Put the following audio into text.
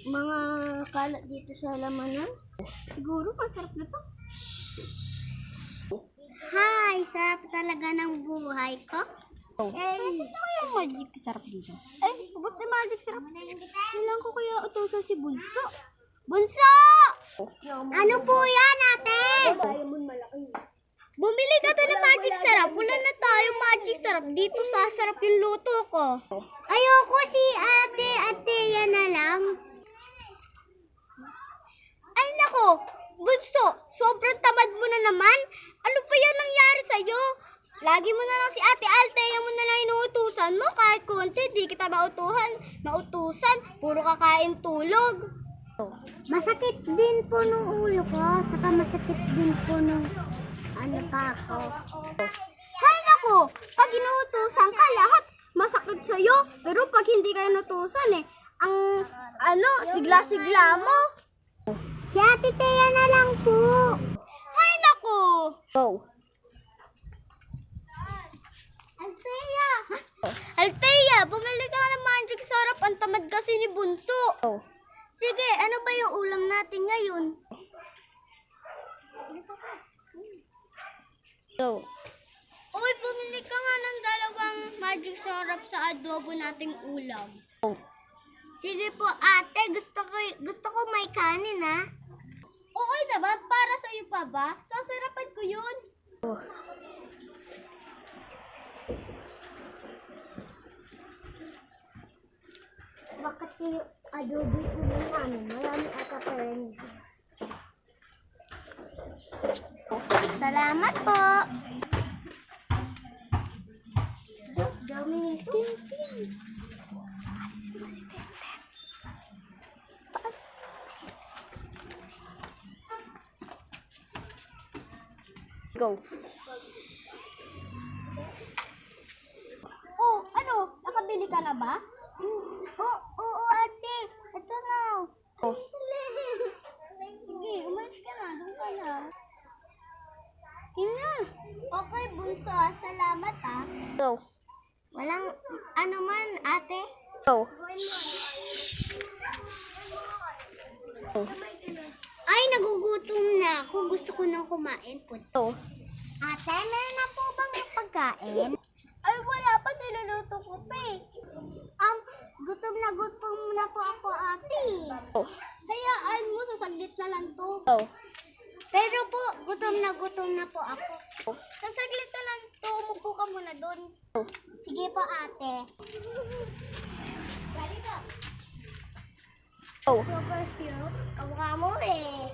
mga kalat dito sa lamanan. Siguro masarap na to. Hi! Sarap talaga ng buhay ko. Saan na kaya magic sarap dito? Ba't na magic sarap? Kailangan ko kaya utusan si Bunso. Bunso! Ano po yan, ate? Bumili ka doon ng magic sarap. Wala na tayong magic sarap. Dito sasarap yung luto ko. Ayoko si ate. Ate, yan na lang. Ay nako, Bunso, sobrang tamad mo na naman. Ano pa yan nangyari sa'yo? Lagi mo na lang si Ate Althea mo na lang inuutusan mo. Kahit konti, di kita mautusan. Puro kakain tulog. Masakit din po nung ulo ko. Saka masakit din po nung ano pa ako. Hay nako, pag inuutusan ka, lahat masakit sa'yo. Pero pag hindi ka inuutusan ang sigla-sigla mo. Si Ate Thea na lang po. Hay nako. Go. Althea, bumili ka ng magic sarap. Ang tamad kasi ni Bunso. Sige, ano ba yung ulam natin ngayon? Uy, bumili ka nga ng dalawang magic sarap sa adobo nating ulam. Sige po, ate. Gusto ko may kanin, ha? Okay naman, para sa'yo pa ba? Sasarapan ko yun. Bakit yung adobo ulam namin? Marami ata pa rin. Salamat po. Dami ni Tintin. Go. Oh, ano? Nakabili ka na ba? Oo, ate. Ito na. Sige, umalis ka na. Doon ka na. Tina. Okay, Bunso. Salamat, ha. Go. Walang ano man, ate. Go. Ay, nagugutom na ako. Gusto ko nang kumain po. Ate, meron na po bang pagkain? Ay, wala pa. Niluluto ko pa eh. Gutom na po ako, ate. Hayaan mo, sasaglit na lang to. Pero po, gutom na po ako. Sasaglit na lang to. Umupo ka muna doon. Sige po, ate. Super cute. Kamukha mo eh.